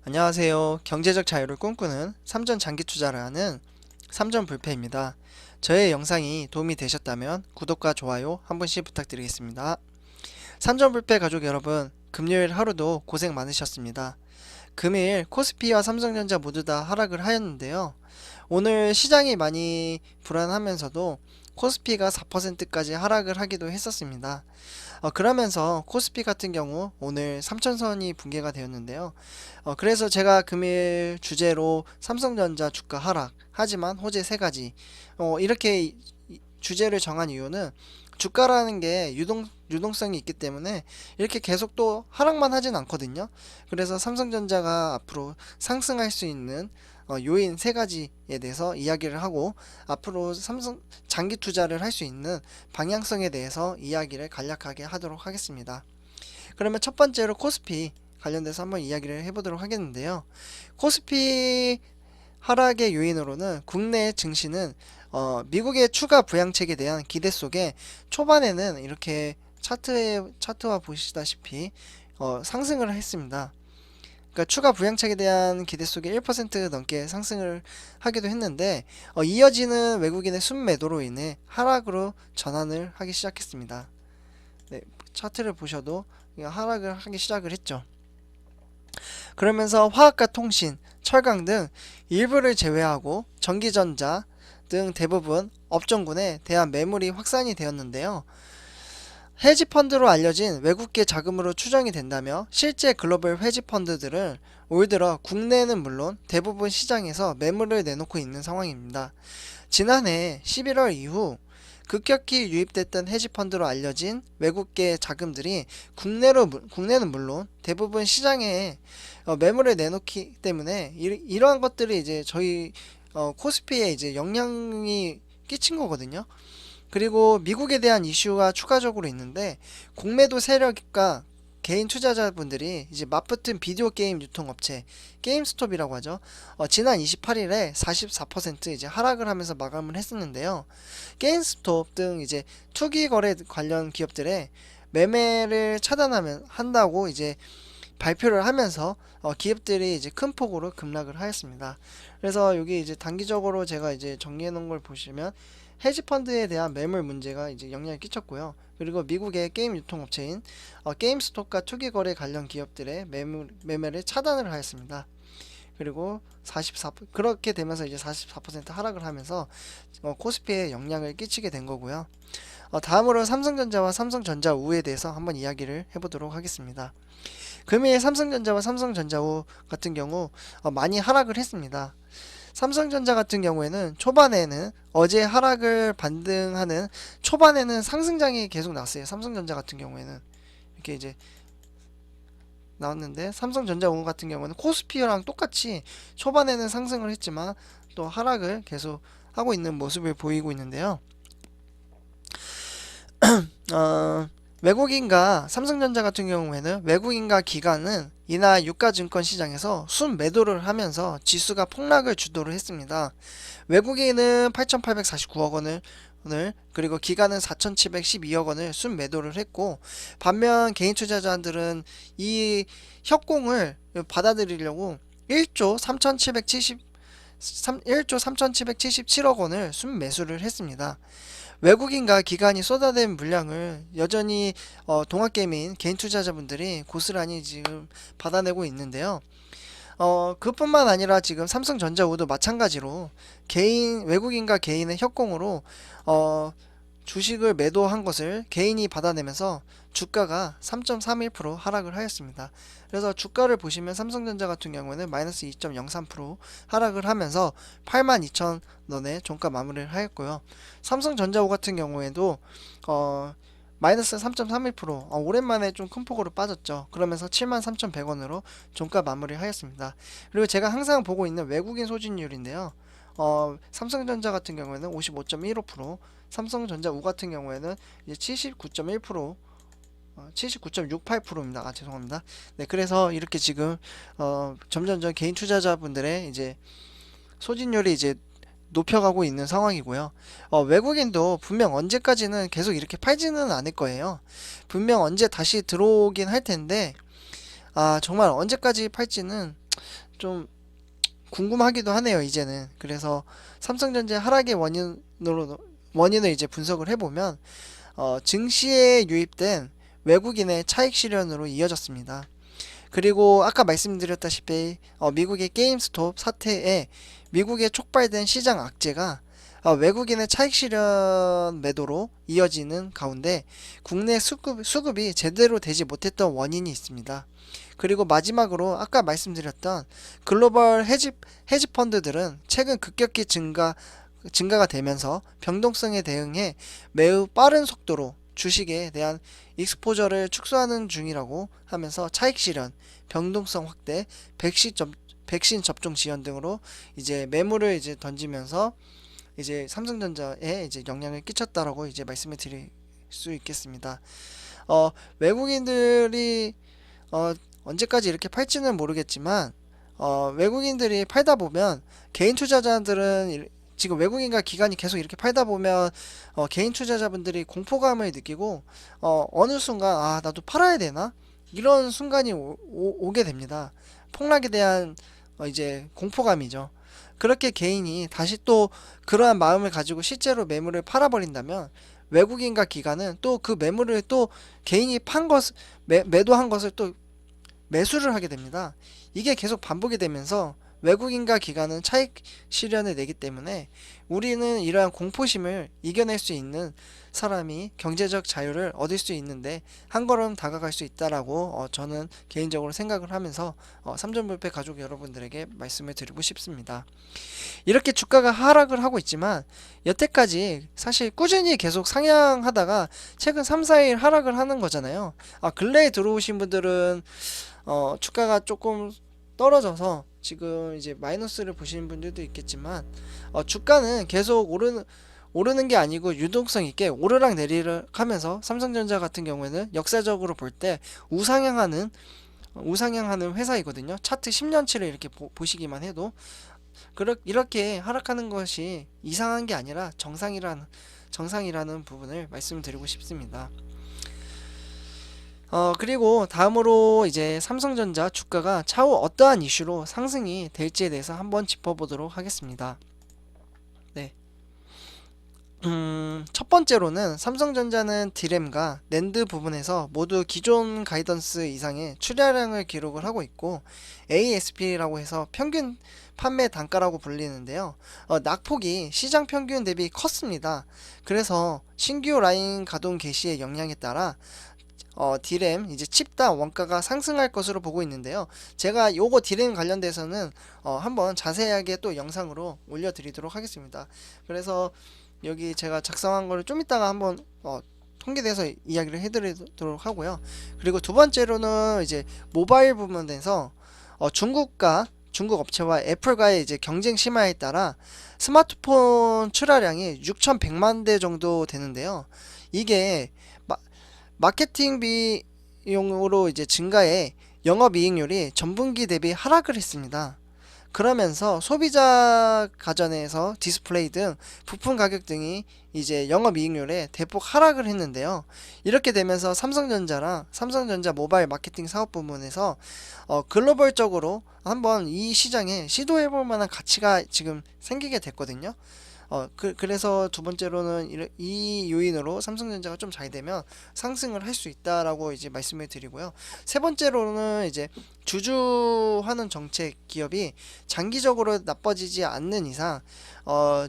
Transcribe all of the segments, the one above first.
안녕하세요. 경제적 자유를 꿈꾸는 삼전 장기 투자를 하는 삼전 불패입니다. 저의 영상이 도움이 되셨다면 구독과 좋아요 한 번씩 부탁드리겠습니다. 삼전 불패 가족 여러분, 금요일 하루도 고생 많으셨습니다. 금일 코스피와 삼성전자 모두 다 하락을 하였는데요. 오늘 시장이 많이 불안하면서도 코스피가 4%까지 하락을 하기도 했었습니다. 그러면서 코스피 같은 경우 오늘 3천선이 붕괴가 되었는데요. 그래서 제가 금일 주제로 삼성전자 주가 하락, 하지만 호재 세 가지 이렇게 주제를 정한 이유는 주가라는 게 유동성이 있기 때문에 이렇게 계속 또 하락만 하진 않거든요. 그래서 삼성전자가 앞으로 상승할 수 있는 요인 세 가지에 대해서 이야기를 하고, 앞으로 삼성 장기 투자를 할 수 있는 방향성에 대해서 이야기를 간략하게 하도록 하겠습니다. 그러면 첫 번째로 코스피 관련돼서 한번 이야기를 해보도록 하겠는데요. 코스피 하락의 요인으로는 국내 증시는 미국의 추가 부양책에 대한 기대 속에 초반에는 이렇게 차트와 보시다시피 상승을 했습니다. 그러니까 추가 부양책에 대한 기대 속에 1% 넘게 상승을 하기도 했는데, 이어지는 외국인의 순매도로 인해 하락으로 전환을 하기 시작했습니다. 네, 차트를 보셔도 하락을 하기 시작을 했죠. 그러면서 화학과 통신, 철강 등 일부를 제외하고 전기전자 등 대부분 업종군에 대한 매물이 확산이 되었는데요. 헤지펀드로 알려진 외국계 자금으로 추정이 된다며 실제 글로벌 헤지펀드들은 올 들어 국내는 물론 대부분 시장에서 매물을 내놓고 있는 상황입니다. 지난해 11월 이후 급격히 유입됐던 헤지펀드로 알려진 외국계 자금들이 국내는 물론 대부분 시장에 매물을 내놓기 때문에 이러한 것들이 이제 저희 코스피에 이제 영향이 끼친 거거든요. 그리고 미국에 대한 이슈가 추가적으로 있는데, 공매도 세력과 개인 투자자분들이 이제 맞붙은 비디오 게임 유통업체 게임스톱이라고 하죠. 지난 28일에 44% 이제 하락을 하면서 마감을 했었는데요. 게임스톱 등 이제 투기 거래 관련 기업들의 매매를 한다고 이제 발표를 하면서 기업들이 이제 큰 폭으로 급락을 하였습니다. 그래서 여기 이제 단기적으로 제가 이제 정리해 놓은 걸 보시면 헤지펀드에 대한 매물 문제가 이제 영향을 끼쳤고요. 그리고 미국의 게임 유통업체인 게임스톱과 투기거래 관련 기업들의 매매를 차단을 하였습니다. 그리고 그렇게 되면서 이제 44% 하락을 하면서 코스피에 영향을 끼치게 된 거고요. 다음으로 삼성전자와 삼성전자우에 대해서 한번 이야기를 해보도록 하겠습니다. 금일 삼성전자와 삼성전자우 같은 경우 많이 하락을 했습니다. 삼성전자 같은 경우에는 초반에는 어제 하락을 반등하는 초반에는 상승장이 계속 났어요. 삼성전자 같은 경우에는 이렇게 이제 나왔는데, 삼성전자 우 같은 경우는 코스피랑 똑같이 초반에는 상승을 했지만 또 하락을 계속 하고 있는 모습을 보이고 있는데요. 외국인과 삼성전자 같은 경우에는 외국인과 기관은 이날 유가증권 시장에서 순매도를 하면서 지수가 폭락을 주도를 했습니다. 외국인은 8,849억 원을 그리고 기관은 4,712억 원을 순매도를 했고, 반면 개인 투자자들은 이 협공을 받아들이려고 1조 3,777억 원을 순매수를 했습니다. 외국인과 기관이 쏟아낸 물량을 여전히 동학개미인 개인 투자자분들이 고스란히 지금 받아내고 있는데요. 그뿐만 아니라 지금 삼성전자우도 마찬가지로 외국인과 개인의 협공으로 주식을 매도한 것을 개인이 받아내면서 주가가 3.31% 하락을 하였습니다. 그래서 주가를 보시면 삼성전자 같은 경우에는 마이너스 2.03% 하락을 하면서 82,000원에 종가 마무리를 하였고요. 삼성전자우 같은 경우에도 마이너스 3.31%, 오랜만에 좀 큰 폭으로 빠졌죠. 그러면서 73,100원으로 종가 마무리 하였습니다. 그리고 제가 항상 보고 있는 외국인 소진율인데요. 삼성전자 같은 경우에는 55.15%, 삼성전자 우 같은 경우에는 이제 79.1%, 79.68%입니다. 죄송합니다. 네, 그래서 이렇게 지금 점점점 개인 투자자분들의 이제 소진율이 이제 높여가고 있는 상황이고요. 외국인도 분명 언제까지는 계속 이렇게 팔지는 않을 거예요. 분명 언제 다시 들어오긴 할 텐데, 정말 언제까지 팔지는 좀 궁금하기도 하네요, 이제는. 그래서 삼성전자 하락의 원인을 이제 분석을 해보면, 증시에 유입된 외국인의 차익 실현으로 이어졌습니다. 그리고 아까 말씀드렸다시피 미국의 게임스톱 사태에 미국에 촉발된 시장 악재가 외국인의 차익 실현 매도로 이어지는 가운데 국내 수급이 제대로 되지 못했던 원인이 있습니다. 그리고 마지막으로 아까 말씀드렸던 글로벌 헤지 펀드들은 최근 급격히 증가가 되면서 변동성에 대응해 매우 빠른 속도로 주식에 대한 익스포저를 축소하는 중이라고 하면서 차익 실현, 변동성 확대, 백신 접종 지연 등으로 이제 매물을 이제 던지면서 이제 삼성전자에 이제 영향을 끼쳤다라고 이제 말씀을 드릴 수 있겠습니다. 외국인들이 언제까지 이렇게 팔지는 모르겠지만 외국인들이 팔다 보면 개인 투자자들은 지금 외국인과 기관이 계속 이렇게 팔다 보면 개인 투자자분들이 공포감을 느끼고 어느 순간 나도 팔아야 되나? 이런 순간이 오게 됩니다. 폭락에 대한 이제 공포감이죠. 그렇게 개인이 다시 또 그러한 마음을 가지고 실제로 매물을 팔아버린다면 외국인과 기관은 또 그 매물을 또 개인이 매도한 것을 또 매수를 하게 됩니다. 이게 계속 반복이 되면서 외국인과 기관은 차익 실현을 내기 때문에 우리는 이러한 공포심을 이겨낼 수 있는 사람이 경제적 자유를 얻을 수 있는데 한 걸음 다가갈 수 있다라고 저는 개인적으로 생각을 하면서 삼전불패 가족 여러분들에게 말씀을 드리고 싶습니다. 이렇게 주가가 하락을 하고 있지만 여태까지 사실 꾸준히 계속 상향하다가 최근 3, 4일 하락을 하는 거잖아요. 근래에 들어오신 분들은 주가가 조금 떨어져서 지금 이제 마이너스를 보시는 분들도 있겠지만 주가는 계속 오르는 게 아니고 유동성 있게 오르락 내리락 하면서 삼성전자 같은 경우에는 역사적으로 볼 때 우상향하는 회사이거든요. 차트 10년치를 이렇게 보시기만 해도 이렇게 하락하는 것이 이상한 게 아니라 정상이라는 부분을 말씀드리고 싶습니다. 그리고 다음으로 이제 삼성전자 주가가 차후 어떠한 이슈로 상승이 될지에 대해서 한번 짚어보도록 하겠습니다. 네. 첫 번째로는 삼성전자는 디램과 낸드 부분에서 모두 기존 가이던스 이상의 출하량을 기록을 하고 있고 ASP라고 해서 평균 판매 단가라고 불리는데요. 낙폭이 시장 평균 대비 컸습니다. 그래서 신규 라인 가동 개시의 영향에 따라 디램 이제 칩다 원가가 상승할 것으로 보고 있는데요. 제가 요거 디램 관련돼서는 한번 자세하게 또 영상으로 올려드리도록 하겠습니다. 그래서 여기 제가 작성한 거를 좀 이따가 한번 통계돼서 이야기를 해드리도록 하고요. 그리고 두 번째로는 이제 모바일 부분에서 중국 업체와 애플과의 이제 경쟁 심화에 따라 스마트폰 출하량이 6,100만 대 정도 되는데요. 이게 마케팅 비용으로 이제 증가해 영업이익률이 전분기 대비 하락을 했습니다. 그러면서 소비자 가전에서 디스플레이 등 부품 가격 등이 이제 영업이익률에 대폭 하락을 했는데요. 이렇게 되면서 삼성전자 모바일 마케팅 사업 부문에서 글로벌적으로 한번 이 시장에 시도해볼 만한 가치가 지금 생기게 됐거든요. 그래서 두 번째로는 이 요인으로 삼성전자가 좀 잘 되면 상승을 할 수 있다라고 이제 말씀을 드리고요. 세 번째로는 이제 주주환원 정책 기업이 장기적으로 나빠지지 않는 이상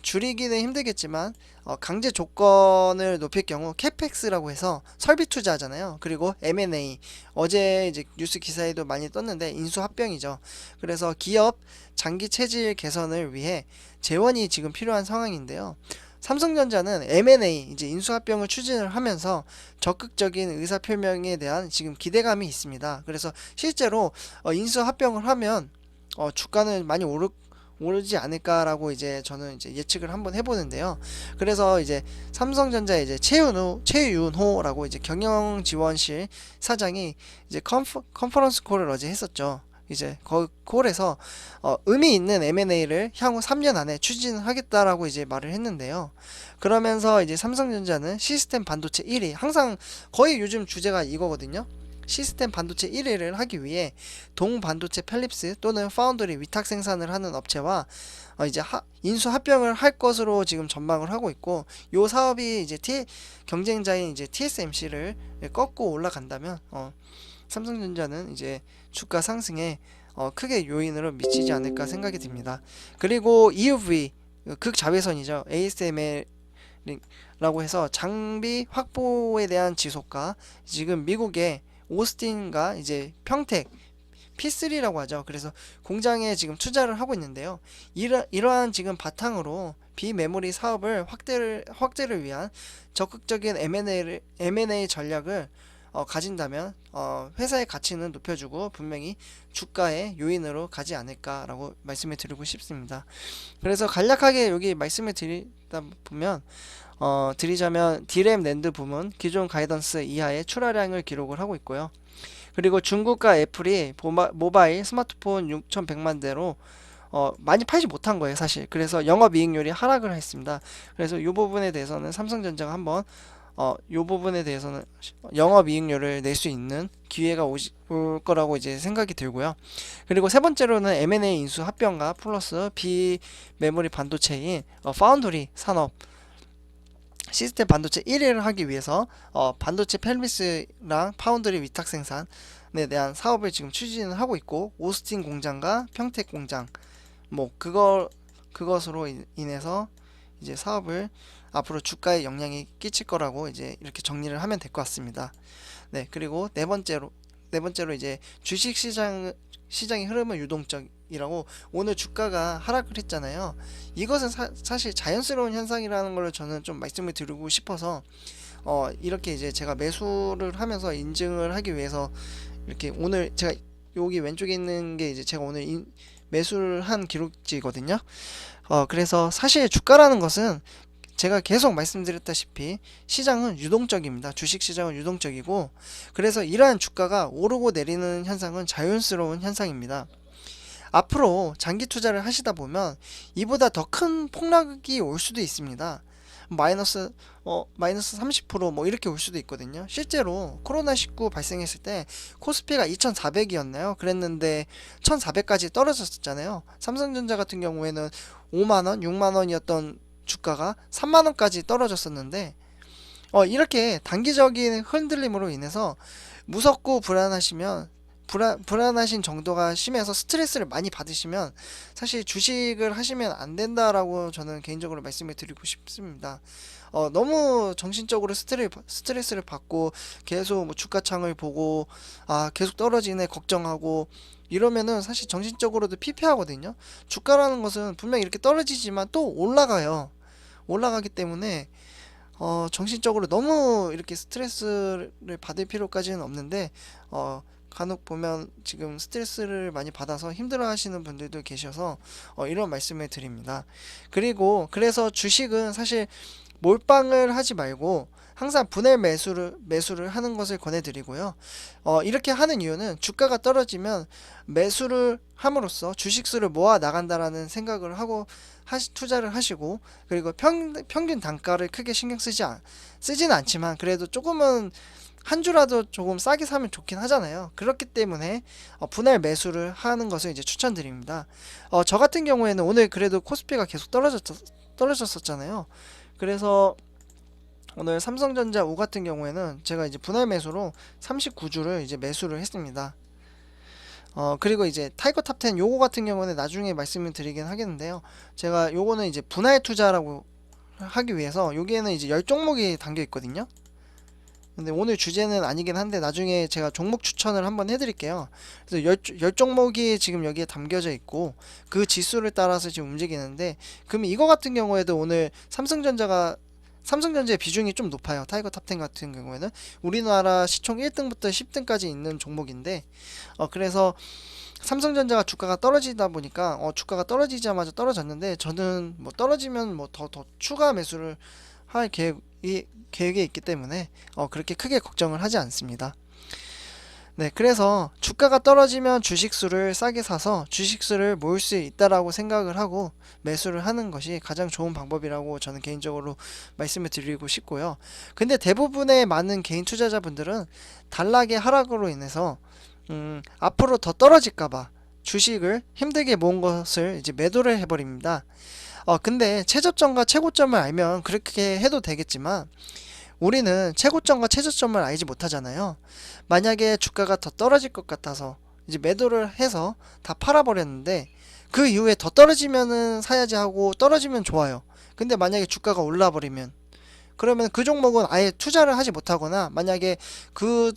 줄이기는 힘들겠지만 강제 조건을 높일 경우 캐펙스라고 해서 설비 투자잖아요. 그리고 M&A 어제 이제 뉴스 기사에도 많이 떴는데 인수합병이죠. 그래서 기업 장기 체질 개선을 위해 재원이 지금 필요한 상황인데요. 삼성전자는 M&A 이제 인수합병을 추진을 하면서 적극적인 의사표명에 대한 지금 기대감이 있습니다. 그래서 실제로 인수합병을 하면 주가는 많이 오르지 않을까라고 이제 저는 이제 예측을 한번 해보는데요. 그래서 이제 삼성전자 이제 최윤호라고 이제 경영지원실 사장이 이제 컨퍼런스 콜을 어제 했었죠. 이제 콜에서 의미 있는 M&A를 향후 3년 안에 추진하겠다라고 이제 말을 했는데요. 그러면서 이제 삼성전자는 시스템 반도체 1위, 항상 거의 요즘 주제가 이거거든요. 시스템 반도체 1위를 하기 위해 동반도체 펠립스 또는 파운드리 위탁 생산을 하는 업체와 이제 인수 합병을 할 것으로 지금 전망을 하고 있고, 요 사업이 이제 경쟁자인 이제 TSMC를 꺾고 올라간다면 삼성전자는 이제 주가 상승에 크게 요인으로 미치지 않을까 생각이 듭니다. 그리고 EUV 극자외선이죠. ASML이라고 해서 장비 확보에 대한 지속과 지금 미국의 오스틴과 이제 평택 P3라고 하죠. 그래서 공장에 지금 투자를 하고 있는데요. 이러한 지금 바탕으로 비메모리 사업을 확대를 위한 적극적인 M&A 전략을 가진다면 회사의 가치는 높여주고 분명히 주가의 요인으로 가지 않을까라고 말씀을 드리고 싶습니다. 그래서 간략하게 여기 말씀을 드리자면 디램 낸드 부문 기존 가이던스 이하의 출하량을 기록을 하고 있고요. 그리고 중국과 애플이 모바일 스마트폰 6,100만 대로 많이 팔지 못한 거예요, 사실. 그래서 영업이익률이 하락을 했습니다. 그래서 이 부분에 대해서는 삼성전자가 한번 이 부분에 대해서는 영업이익률을 낼 수 있는 기회가 올 거라고 이제 생각이 들고요. 그리고 세 번째로는 M&A 인수 합병과 플러스 비메모리 반도체인 파운드리 산업 시스템 반도체 1위를 하기 위해서 반도체 펠미스랑 파운드리 위탁 생산에 대한 사업을 지금 추진을 하고 있고, 오스틴 공장과 평택 공장 그것으로 인해서 이제 사업을 앞으로 주가에 영향이 끼칠 거라고 이제 이렇게 정리를 하면 될 것 같습니다. 네, 그리고 네 번째로 이제 주식 시장의 흐름은 유동적이라고, 오늘 주가가 하락을 했잖아요. 이것은 사실 자연스러운 현상이라는 걸 저는 좀 말씀을 드리고 싶어서 이렇게 이제 제가 매수를 하면서 인증을 하기 위해서 이렇게 오늘 제가 여기 왼쪽에 있는 게 이제 제가 오늘 매수를 한 기록지거든요. 그래서 사실 주가라는 것은 제가 계속 말씀드렸다시피 시장은 유동적입니다. 주식 시장은 유동적이고, 그래서 이러한 주가가 오르고 내리는 현상은 자연스러운 현상입니다. 앞으로 장기 투자를 하시다 보면 이보다 더 큰 폭락이 올 수도 있습니다. 마이너스 30% 이렇게 올 수도 있거든요. 실제로 코로나19 발생했을 때 코스피가 2,400이었나요? 그랬는데 1,400까지 떨어졌었잖아요. 삼성전자 같은 경우에는 5만원, 6만원이었던 주가가 3만원까지 떨어졌었는데, 이렇게 단기적인 흔들림으로 인해서 무섭고 불안하신 정도가 심해서 스트레스를 많이 받으시면 사실 주식을 하시면 안 된다라고 저는 개인적으로 말씀을 드리고 싶습니다. 너무 정신적으로 스트레스를 받고 계속 주가창을 보고 계속 떨어지네 걱정하고 이러면은 사실 정신적으로도 피폐하거든요. 주가라는 것은 분명 이렇게 떨어지지만 또 올라가기 때문에 정신적으로 너무 이렇게 스트레스를 받을 필요까지는 없는데, 간혹 보면 지금 스트레스를 많이 받아서 힘들어 하시는 분들도 계셔서 이런 말씀을 드립니다. 그래서 주식은 사실 몰빵을 하지 말고 항상 분할 매수를 하는 것을 권해드리고요. 이렇게 하는 이유는 주가가 떨어지면 매수를 함으로써 주식수를 모아 나간다라는 생각을 하고 투자를 하시고, 그리고 평균 단가를 크게 신경 쓰지는 않지만 그래도 조금은 한 주라도 조금 싸게 사면 좋긴 하잖아요. 그렇기 때문에 분할 매수를 하는 것을 이제 추천드립니다. 저 같은 경우에는 오늘 그래도 코스피가 계속 떨어졌었잖아요. 그래서 오늘 삼성전자 5 같은 경우에는 제가 이제 분할 매수로 39주를 이제 매수를 했습니다. 그리고 이제 타이거 탑10 요거 같은 경우는 나중에 말씀을 드리긴 하겠는데요. 제가 요거는 이제 분할 투자라고 하기 위해서 여기에는 이제 10종목이 담겨 있거든요. 근데 오늘 주제는 아니긴 한데 나중에 제가 종목 추천을 한번 해드릴게요. 그래서 10종목이 지금 여기에 담겨져 있고 그 지수를 따라서 지금 움직이는데, 그럼 이거 같은 경우에도 오늘 삼성전자의 비중이 좀 높아요. 타이거 탑10 같은 경우에는 우리나라 시총 1등부터 10등까지 있는 종목인데, 그래서 삼성전자가 주가가 떨어지다 보니까 주가가 떨어지자마자 떨어졌는데, 저는 떨어지면 더 추가 매수를 할 계획에 있기 때문에 그렇게 크게 걱정을 하지 않습니다. 네, 그래서 주가가 떨어지면 주식수를 싸게 사서 주식수를 모을 수 있다라고 생각을 하고 매수를 하는 것이 가장 좋은 방법이라고 저는 개인적으로 말씀을 드리고 싶고요. 근데 대부분의 많은 개인 투자자분들은 단락의 하락으로 인해서 앞으로 더 떨어질까봐 주식을 힘들게 모은 것을 이제 매도를 해버립니다. 근데 최저점과 최고점을 알면 그렇게 해도 되겠지만 우리는 최고점과 최저점을 알지 못하잖아요. 만약에 주가가 더 떨어질 것 같아서 이제 매도를 해서 다 팔아버렸는데 그 이후에 더 떨어지면은 사야지 하고 떨어지면 좋아요. 근데 만약에 주가가 올라 버리면 그러면 그 종목은 아예 투자를 하지 못하거나 만약에 그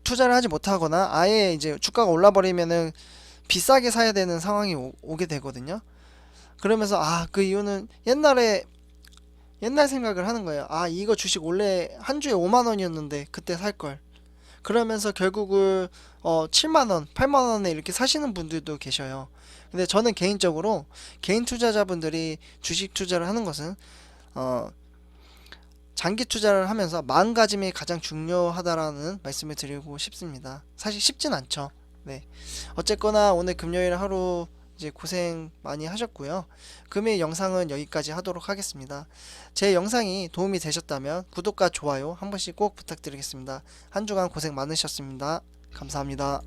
투자를 하지 못하거나 아예 이제 주가가 올라 버리면은 비싸게 사야 되는 상황이 오게 되거든요. 그러면서 그 이유는 옛날 생각을 하는 거예요. 이거 주식 원래 한 주에 5만 원이었는데 그때 살 걸. 그러면서 결국은 7만 원, 8만 원에 이렇게 사시는 분들도 계셔요. 근데 저는 개인적으로 개인 투자자분들이 주식 투자를 하는 것은 어, 장기 투자를 하면서 마음가짐이 가장 중요하다라는 말씀을 드리고 싶습니다. 사실 쉽진 않죠. 네. 어쨌거나 오늘 금요일 하루 이제 고생 많이 하셨고요. 금요일 영상은 여기까지 하도록 하겠습니다. 제 영상이 도움이 되셨다면 구독과 좋아요 한 번씩 꼭 부탁드리겠습니다. 한 주간 고생 많으셨습니다. 감사합니다.